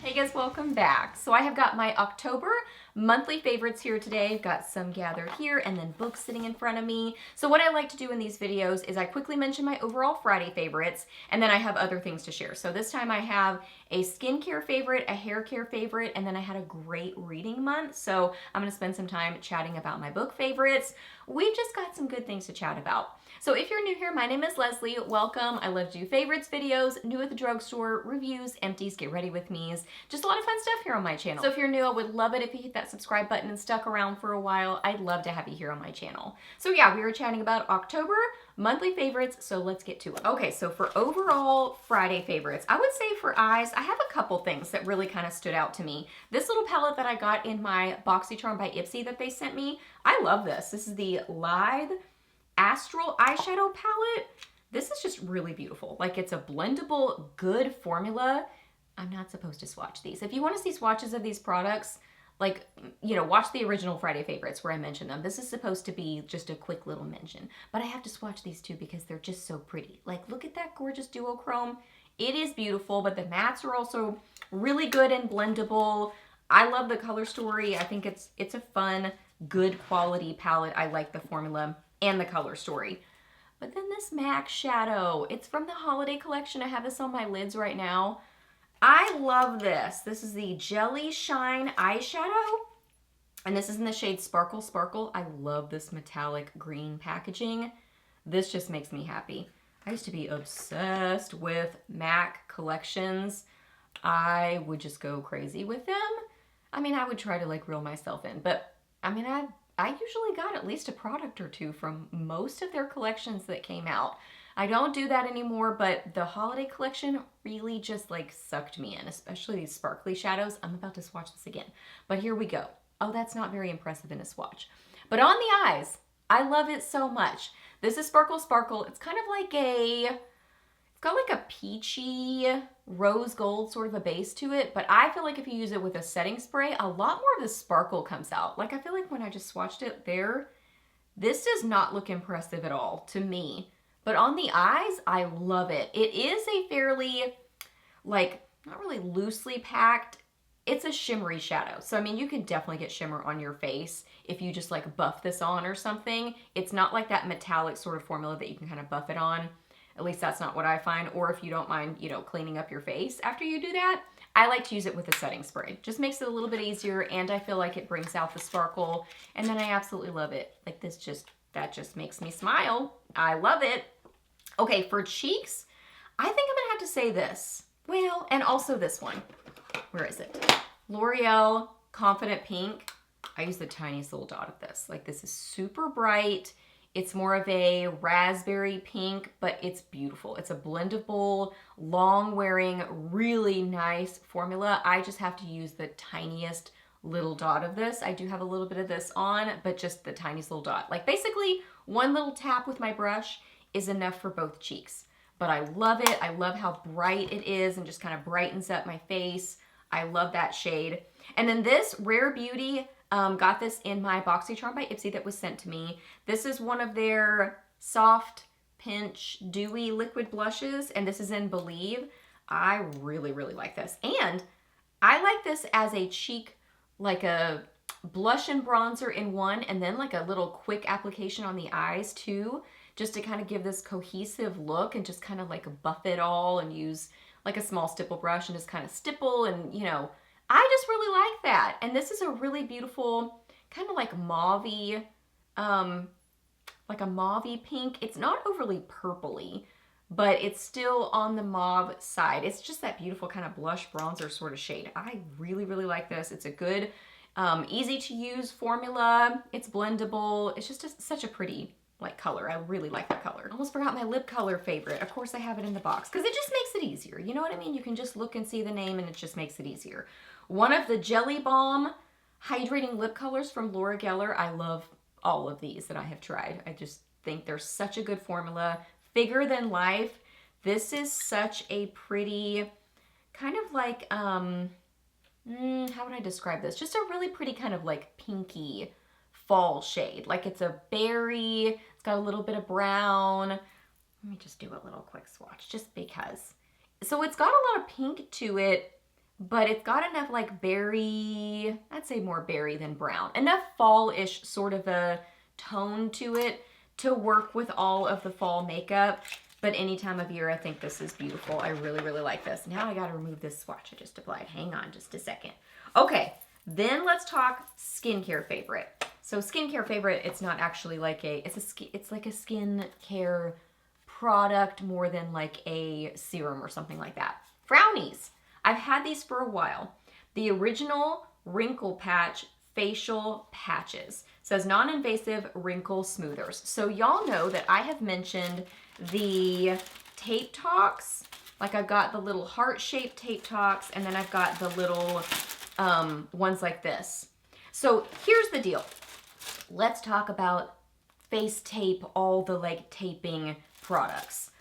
Hey guys, welcome back. So I have got my October monthly favorites here today. I've got some gathered here and then books sitting in front of me. So what I like to do in these videos is I quickly mention my overall Friday favorites and then I have other things to share. So this time I have a skincare favorite, a hair care favorite, and then I had a great reading month. So I'm gonna spend some time chatting about my book favorites. We've just got some good things to chat about. So if you're new here, my name is Leslie. Welcome. I love to do favorites videos, new at the drugstore, reviews, empties, get ready with me's. Just a lot of fun stuff here on my channel. So if you're new, I would love it if you hit that subscribe button and stuck around for a while. I'd love to have you here on my channel. So yeah, we were chatting about October monthly favorites, so let's get to it. Okay, so for overall Friday favorites, I would say for eyes, I have a couple things that really kind of stood out to me. This little palette that I got in my BoxyCharm by Ipsy that they sent me, I love this. This is the Lithe Astral eyeshadow palette. This is just really beautiful. Like, it's a blendable, good formula. I'm not supposed to swatch these. If you want to see swatches of these products, like, you know, watch the original Friday favorites where I mentioned them. This is supposed to be just a quick little mention, but I have to swatch these too because they're just so pretty. Like, look at that gorgeous duochrome. It is beautiful, but the mattes are also really good and blendable. I love the color story. I think it's a fun, good quality palette. I like the formula and the color story. But then this MAC shadow, it's from the holiday collection. I have this on my lids right now. I love this. This is the Jelly Shine eyeshadow, and this is in the shade Sparkle Sparkle. I love this metallic green packaging. This just makes me happy. I used to be obsessed with MAC collections. I would just go crazy with them. I mean, I would try to like reel myself in, but I mean, I usually got at least a product or two from most of their collections that came out. I don't do that anymore, but the holiday collection really just like sucked me in, especially these sparkly shadows. I'm about to swatch this again, but here we go. Oh, that's not very impressive in a swatch. But on the eyes, I love it so much. This is Sparkle Sparkle. It's kind of like it's got like a peachy rose gold sort of a base to it, but I feel like if you use it with a setting spray, a lot more of the sparkle comes out. Like, I feel like when I just swatched it there, this does not look impressive at all to me. But on the eyes, I love it. It is a fairly, like, not really loosely packed. It's a shimmery shadow. So, I mean, you can definitely get shimmer on your face if you just, like, buff this on or something. It's not like that metallic sort of formula that you can kind of buff it on. At least that's not what I find. Or if you don't mind, you know, cleaning up your face after you do that, I like to use it with a setting spray. Just makes it a little bit easier, and I feel like it brings out the sparkle. And then I absolutely love it. Like, that just makes me smile. I love it. Okay, for cheeks, I think I'm gonna have to say this. Well, and also this one. Where is it? L'Oreal Confident Pink. I use the tiniest little dot of this. Like, this is super bright. It's more of a raspberry pink, but it's beautiful. It's a blendable, long-wearing, really nice formula. I just have to use the tiniest little dot of this. I do have a little bit of this on, but just the tiniest little dot. Like, basically, one little tap with my brush is enough for both cheeks. But I love it. I love how bright it is and just kind of brightens up my face. I love that shade. And then this Rare Beauty, got this in my BoxyCharm by Ipsy that was sent to me. This is one of their soft pinch dewy liquid blushes, and this is in Believe. I really, really like this. And I like this as a cheek, like a blush and bronzer in one, and then like a little quick application on the eyes too, just to kind of give this cohesive look and just kind of like buff it all and use like a small stipple brush and just kind of stipple, and you know, I just really like that. And this is a really beautiful kind of like mauvey, like a mauvey pink. It's not overly purpley, but it's still on the mauve side. It's just that beautiful kind of blush bronzer sort of shade. I really, really like this. It's a good, easy to use formula. It's blendable. It's just such a pretty like color. I really like that color. I almost forgot my lip color favorite. Of course I have it in the box because it just makes it easier. You know what I mean? You can just look and see the name and it just makes it easier. One of the Jelly Balm hydrating lip colors from Loreal. I love all of these that I have tried. I just think they're such a good formula. Bigger than life. This is such a pretty kind of like, how would I describe this? Just a really pretty kind of like pinky fall shade. Like, it's a berry, it's got a little bit of brown. Let me just do a little quick swatch just because. So it's got a lot of pink to it, but it's got enough like berry, I'd say more berry than brown, enough fall-ish sort of a tone to it to work with all of the fall makeup. But any time of year, I think this is beautiful. I really, really like this. Now I gotta remove this swatch I just applied. Hang on just a second. Okay, then let's talk skincare favorite. So skincare favorite, it's not actually like it's like a skincare product more than like a serum or something like that. Frownies. I've had these for a while. The original wrinkle patch facial patches. It says non-invasive wrinkle smoothers. So y'all know that I have mentioned the tape talks. Like I've got the little heart-shaped tape talks, and then I've got the little ones like this. So here's the deal. Let's talk about face tape, all the like taping products.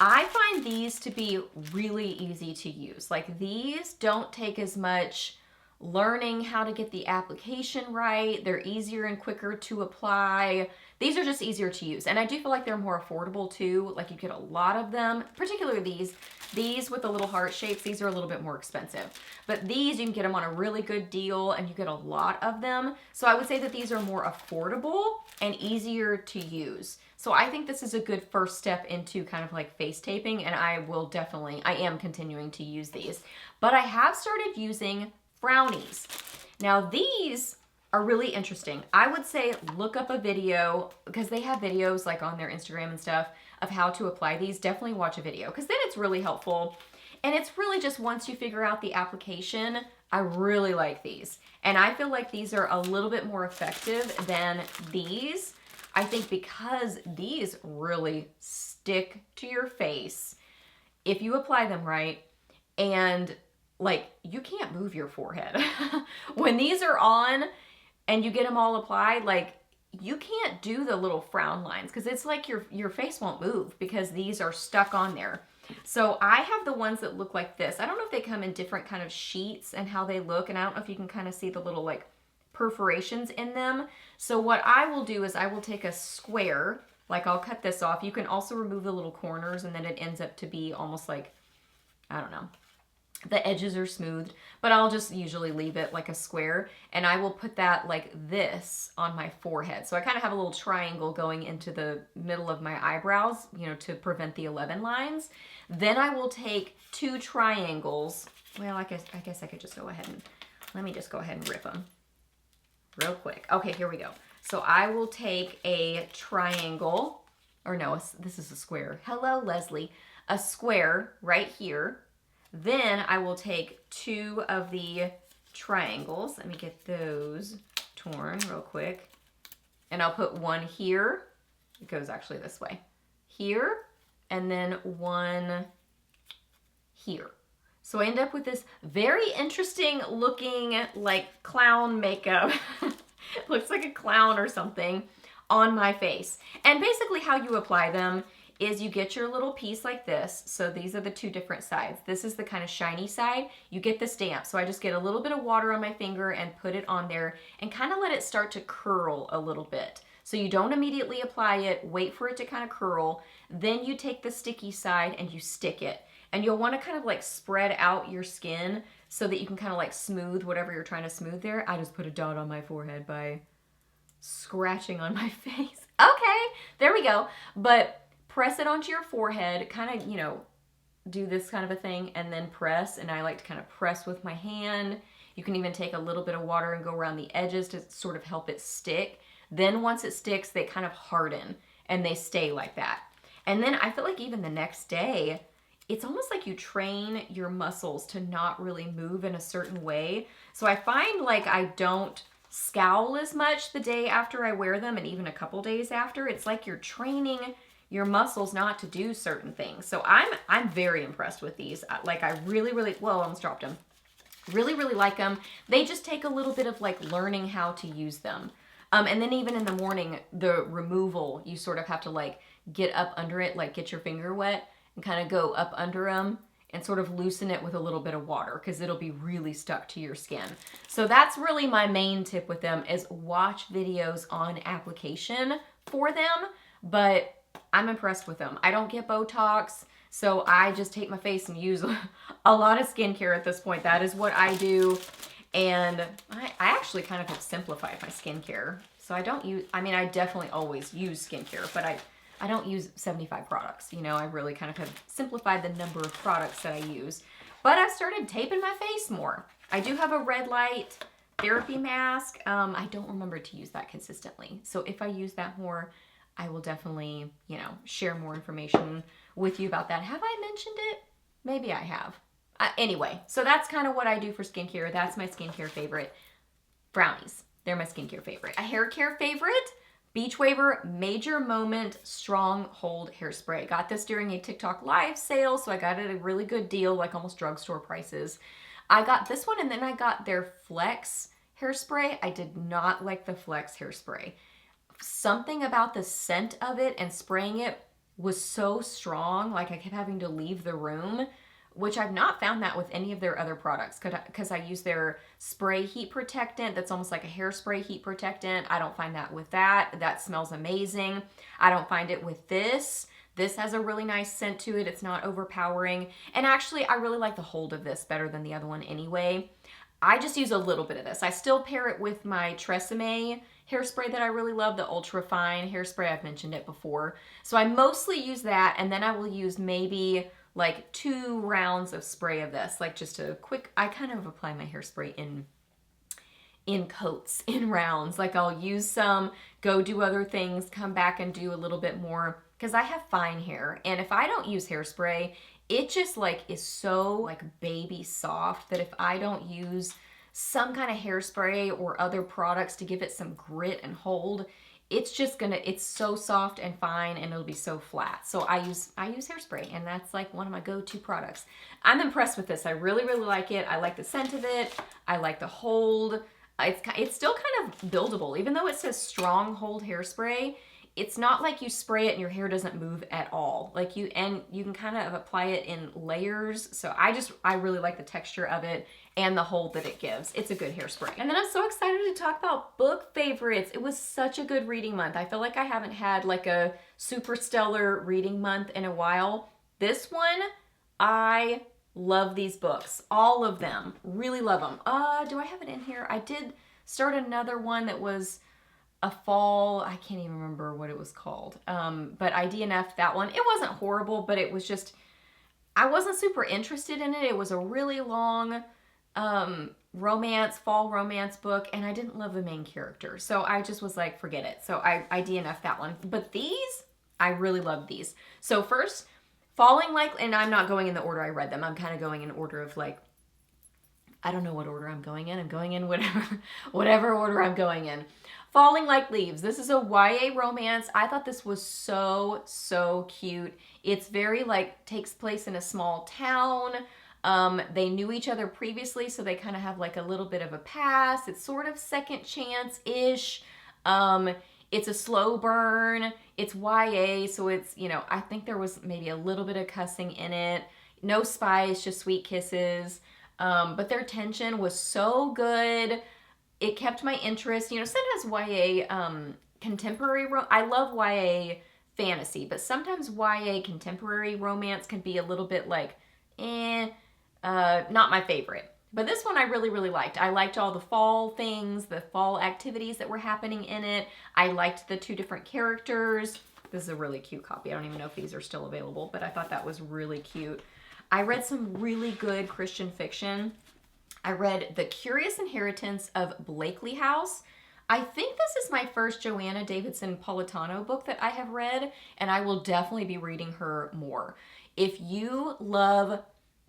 I find these to be really easy to use. Like these don't take as much learning how to get the application right. They're easier and quicker to apply. These are just easier to use. And I do feel like they're more affordable too. Like you get a lot of them, particularly these. These with the little heart shapes, these are a little bit more expensive. But these, you can get them on a really good deal and you get a lot of them. So I would say that these are more affordable and easier to use. So I think this is a good first step into kind of like face taping, and I am continuing to use these. But I have started using Frownies. Now these are really interesting. I would say look up a video, because they have videos like on their Instagram and stuff of how to apply these. Definitely watch a video, because then it's really helpful. And it's really just once you figure out the application, I really like these. And I feel like these are a little bit more effective than these. I think because these really stick to your face if you apply them right, and like you can't move your forehead. When these are on and you get them all applied, like you can't do the little frown lines because it's like your face won't move because these are stuck on there. So I have the ones that look like this. I don't know if they come in different kind of sheets and how they look, and I don't know if you can kind of see the little like perforations in them. So what I will do is I will take a square, like I'll cut this off. You can also remove the little corners, and then it ends up to be almost like, I don't know, the edges are smoothed, but I'll just usually leave it like a square, and I will put that like this on my forehead. So I kind of have a little triangle going into the middle of my eyebrows, you know, to prevent the 11 lines. Then I will take two triangles. Well, I guess I could just go ahead and, let me just go ahead and rip them real quick. Okay, here we go. So I will take a triangle, or no, this is a square. Hello, Leslie. A square right here. Then I will take two of the triangles. Let me get those torn real quick. And I'll put one here. It goes actually this way. Here, and then one here. So I end up with this very interesting looking like clown makeup. Looks like a clown or something on my face. And basically how you apply them is you get your little piece like this. So these are the two different sides. This is the kind of shiny side. You get the stamp. So I just get a little bit of water on my finger and put it on there and kind of let it start to curl a little bit. So you don't immediately apply it, wait for it to kind of curl. Then you take the sticky side and you stick it. And you'll want to kind of like spread out your skin so that you can kind of like smooth whatever you're trying to smooth there. I just put a dot on my forehead by scratching on my face. Okay, there we go. But press it onto your forehead, kind of, you know, do this kind of a thing, and then press. And I like to kind of press with my hand. You can even take a little bit of water and go around the edges to sort of help it stick. Then once it sticks, they kind of harden and they stay like that. And then I feel like even the next day, it's almost like you train your muscles to not really move in a certain way. So I find like I don't scowl as much the day after I wear them, and even a couple days after. It's like you're training your muscles not to do certain things. So I'm very impressed with these. Like I really, well, I almost dropped them. Really like them. They just take a little bit of like learning how to use them. And then even in the morning, the removal, you sort of have to like get up under it, like get your finger wet and kind of go up under them and sort of loosen it with a little bit of water, because it'll be really stuck to your skin. So that's really my main tip with them, is watch videos on application for them. But I'm impressed with them. I don't get Botox, so I just take my face and use a lot of skincare at this point. That is what I do. And I actually kind of have simplified my skincare. So I don't use, I mean, I definitely always use skincare, but I don't use 75 products. You know, I really kind of have simplified the number of products that I use. But I've started taping my face more. I do have a red light therapy mask. I don't remember to use that consistently. So if I use that more, I will definitely, you know, share more information with you about that. Have I mentioned it? Maybe I have. Anyway, so that's kind of what I do for skincare. That's my skincare favorite. Frownies. They're my skincare favorite. A hair care favorite, Beachwaver Major Moment Strong Hold Hairspray. Got this during a TikTok live sale, so I got it at a really good deal, like almost drugstore prices. I got this one, and then I got their Flex hairspray. I did not like the Flex hairspray. Something about the scent of it and spraying it was so strong, like I kept having to leave the room, which I've not found that with any of their other products, because I use their spray heat protectant that's almost like a hairspray heat protectant. I don't find that with that. That smells amazing. I don't find it with this. This has a really nice scent to it. It's not overpowering. And actually, I really like the hold of this better than the other one anyway. I just use a little bit of this. I still pair it with my Tresemme hairspray that I really love, the Ultra Fine hairspray. I've mentioned it before. So I mostly use that, and then I will use maybe like 2 rounds of spray of this, like just a quick, I kind of apply my hairspray in coats, in rounds. Like I'll use some, go do other things, come back and do a little bit more, because I have fine hair, and if I don't use hairspray, it just like is so like baby soft that if I don't use some kind of hairspray or other products to give it some grit and hold, it's just gonna, it's so soft and fine, and it'll be so flat. So I use hairspray, and that's like one of my go-to products. I'm impressed with this. I really, really like it. I like the scent of it. I like the hold. It's still kind of buildable, even though it says strong hold hairspray. It's not like you spray it and your hair doesn't move at all. Like you can kind of apply it in layers. So I really like the texture of it and the hold that it gives. It's a good hairspray. And then I'm so excited to talk about book favorites. It was such a good reading month. I feel like I haven't had like a super stellar reading month in a while. This one, I love these books. All of them. Really love them. Do I have it in here? I did start another one that was a fall, I can't even remember what it was called. But I DNF'd that one. It wasn't horrible, but it was just, I wasn't super interested in it. It was a really long fall romance book, and I didn't love the main character. So I just was like, forget it. So I DNF'd that one. But these, I really love these. So first, Falling Like, and I'm not going in the order I read them. I'm kind of going in order of like, I don't know what order I'm going in. I'm going in whatever order I'm going in. Falling Like Leaves. This is a YA romance. I thought this was so, so cute. It's very like, takes place in a small town. They knew each other previously, so they kind of have like a little bit of a past. It's sort of second chance-ish. It's a slow burn. It's YA, so it's, you know, I think there was maybe a little bit of cussing in it. No spice, just sweet kisses. But their tension was so good. It kept my interest. You know, sometimes YA contemporary, I love YA fantasy, but sometimes YA contemporary romance can be a little bit like, not my favorite. But this one I really, really liked. I liked all the fall things, the fall activities that were happening in it. I liked the 2 different characters. This is a really cute copy. I don't even know if these are still available, but I thought that was really cute. I read some really good Christian fiction. I read The Curious Inheritance of Blakely House. I think this is my first Joanna Davidson Politano book that I have read, and I will definitely be reading her more. If you love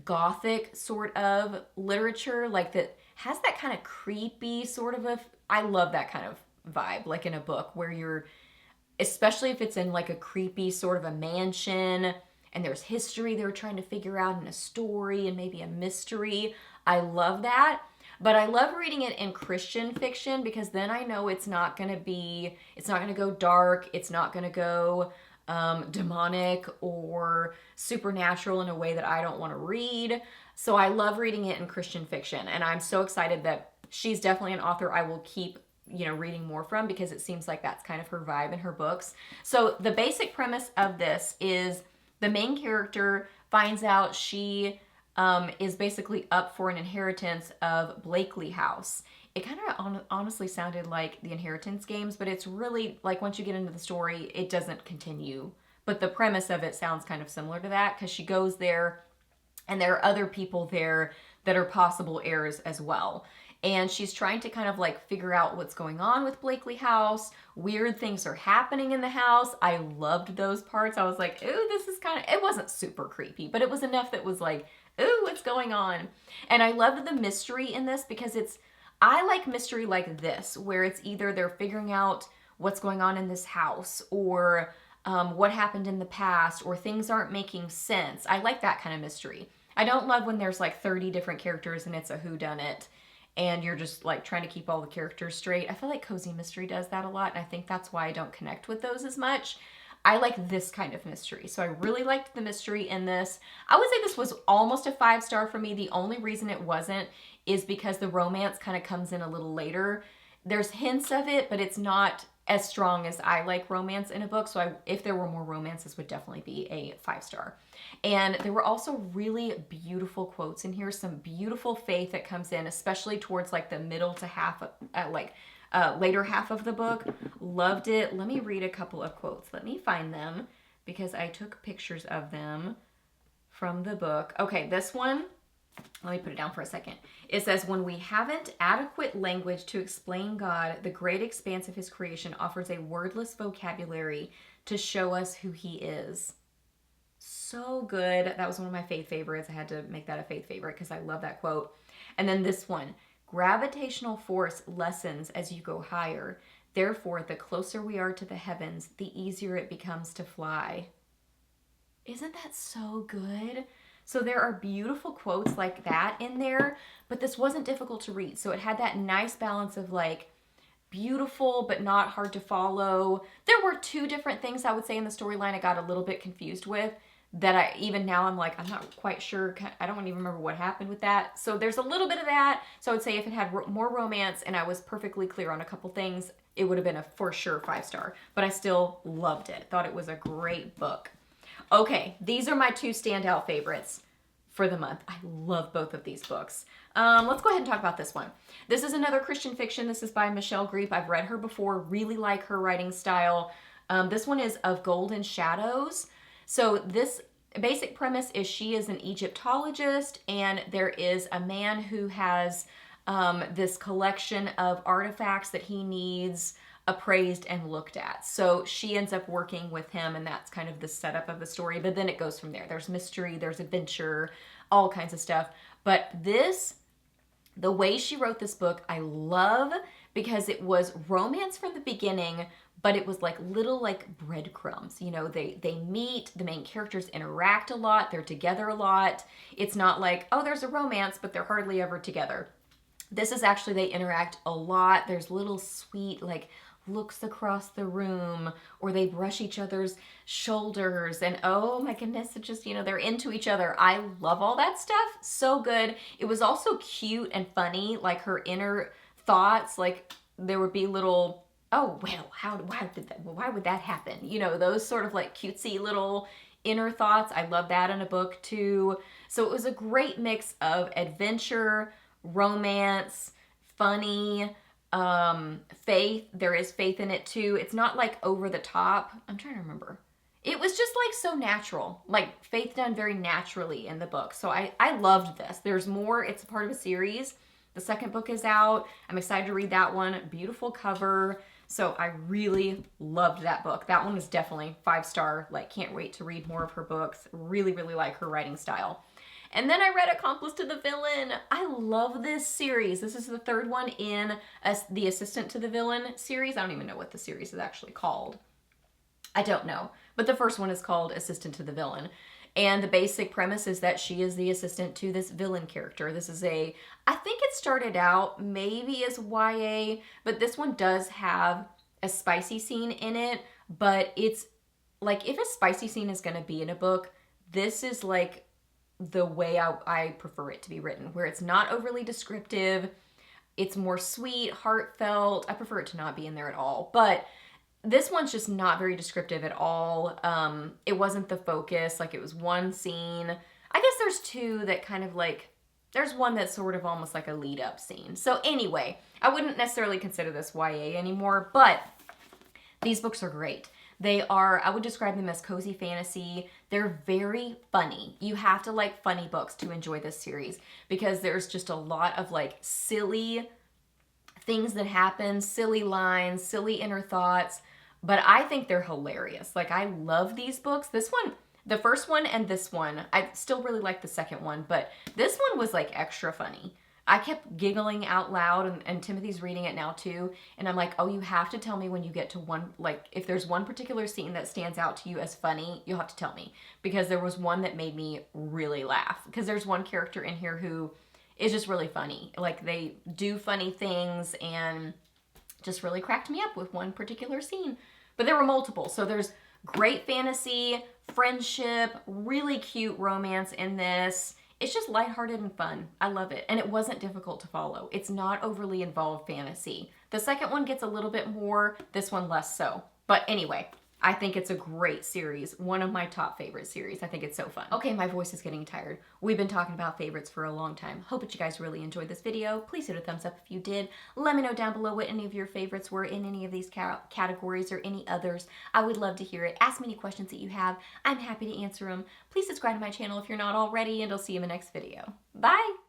gothic sort of literature, like that has that kind of creepy sort of I love that kind of vibe, like in a book where you're, especially if it's in like a creepy sort of a mansion and there's history they're trying to figure out in a story and maybe a mystery. I love that. But I love reading it in Christian fiction because then I know it's not going to go dark. It's not going to go demonic or supernatural in a way that I don't want to read. So I love reading it in Christian fiction. And I'm so excited that she's definitely an author I will keep you know, reading more from, because it seems like that's kind of her vibe in her books. So the basic premise of this is the main character finds out she is basically up for an inheritance of Blakely House. It kind of honestly sounded like the Inheritance Games, but it's really, like, once you get into the story, it doesn't continue. But the premise of it sounds kind of similar to that, because she goes there and there are other people there that are possible heirs as well. And she's trying to kind of like figure out what's going on with Blakely House. Weird things are happening in the house. I loved those parts. I was like, ooh, this is kind of, it wasn't super creepy, but it was enough that was like, ooh, what's going on? And I loved the mystery in this, because I like mystery like this, where it's either they're figuring out what's going on in this house, or what happened in the past, or things aren't making sense. I like that kind of mystery. I don't love when there's like 30 different characters and it's a whodunit and you're just like trying to keep all the characters straight. I feel like cozy mystery does that a lot, and I think that's why I don't connect with those as much. I like this kind of mystery. So I really liked the mystery in this. I would say this was almost a 5-star for me. The only reason it wasn't is because the romance kind of comes in a little later. There's hints of it, but it's not as strong as I like romance in a book. So if there were more romance, this would definitely be a 5-star. And there were also really beautiful quotes in here, some beautiful faith that comes in, especially towards like the middle to later half of the book. Loved it. Let me read a couple of quotes. Let me find them, because I took pictures of them from the book. Okay, this one, let me put it down for a second. It says, when we haven't adequate language to explain God, the great expanse of his creation offers a wordless vocabulary to show us who he is. So good. That was one of my faith favorites. I had to make that a faith favorite because I love that quote. And then this one, gravitational force lessens as you go higher. Therefore, the closer we are to the heavens, the easier it becomes to fly. Isn't that so good? So there are beautiful quotes like that in there, but this wasn't difficult to read. So it had that nice balance of like beautiful but not hard to follow. There were 2 different things I would say in the storyline I got a little bit confused with, that even now I'm like, I'm not quite sure. I don't even remember what happened with that. So there's a little bit of that. So I would say if it had more romance and I was perfectly clear on a couple things, it would have been a for sure 5-star, but I still loved it. Thought it was a great book. Okay, these are my 2 standout favorites for the month. I love both of these books. Let's go ahead and talk about this one. This is another Christian fiction. This is by Michelle Greep. I've read her before, really like her writing style. This one is Of Golden Shadows. So this basic premise is she is an Egyptologist, and there is a man who has this collection of artifacts that he needs appraised and looked at. So she ends up working with him, and that's kind of the setup of the story. But then it goes from there. There's mystery, there's adventure, all kinds of stuff. But the way she wrote this book, I love, because it was romance from the beginning, but it was like little like breadcrumbs. You know, they meet, the main characters interact a lot, they're together a lot. It's not like, oh, there's a romance, but they're hardly ever together. This is actually, they interact a lot. There's little sweet like looks across the room, or they brush each other's shoulders, and oh my goodness, it just, you know, they're into each other. I love all that stuff. So good. It was also cute and funny, like her inner thoughts, like there would be little, oh well, why would that happen? You know, those sort of like cutesy little inner thoughts. I love that in a book too. So it was a great mix of adventure, romance, funny, faith. There is faith in it too. It's not like over the top. I'm trying to remember. It was just like so natural, like faith done very naturally in the book. So I loved this. There's more. It's a part of a series. The second book is out. I'm excited to read that one. Beautiful cover. So I really loved that book. That one is definitely 5-star. Like, can't wait to read more of her books. Really, really like her writing style. And then I read Accomplice to the Villain. I love this series. This is the 3rd one in the Assistant to the Villain series. I don't even know what the series is actually called. I don't know. But the first one is called Assistant to the Villain. And the basic premise is that she is the assistant to this villain character. This is I think it started out maybe as YA, but this one does have a spicy scene in it. But it's like, if a spicy scene is going to be in a book, this is like the way I prefer it to be written, where it's not overly descriptive. It's more sweet, heartfelt. I prefer it to not be in there at all. But this one's just not very descriptive at all. It wasn't the focus. Like, it was one scene. I guess there's two that kind of like, there's one that's sort of almost like a lead up scene. So anyway, I wouldn't necessarily consider this YA anymore, but these books are great. They are, I would describe them as cozy fantasy. They're very funny. You have to like funny books to enjoy this series because there's just a lot of like silly things that happen, silly lines, silly inner thoughts, but I think they're hilarious. Like, I love these books. This one, the first one and this one, I still really like the second one, but this one was like extra funny. I kept giggling out loud, and Timothy's reading it now too, and I'm like, oh, you have to tell me when you get to one, like, if there's one particular scene that stands out to you as funny, you'll have to tell me, because there was one that made me really laugh, because there's one character in here who is just really funny. Like, they do funny things, and just really cracked me up with one particular scene. But there were multiple, so there's great fantasy, friendship, really cute romance in this. It's just lighthearted and fun. I love it. And it wasn't difficult to follow. It's not overly involved fantasy. The second one gets a little bit more, this one less so. But anyway, I think it's a great series. One of my top favorite series. I think it's so fun. Okay, my voice is getting tired. We've been talking about favorites for a long time. Hope that you guys really enjoyed this video. Please hit a thumbs up if you did. Let me know down below what any of your favorites were in any of these categories or any others. I would love to hear it. Ask me any questions that you have. I'm happy to answer them. Please subscribe to my channel if you're not already, and I'll see you in the next video. Bye!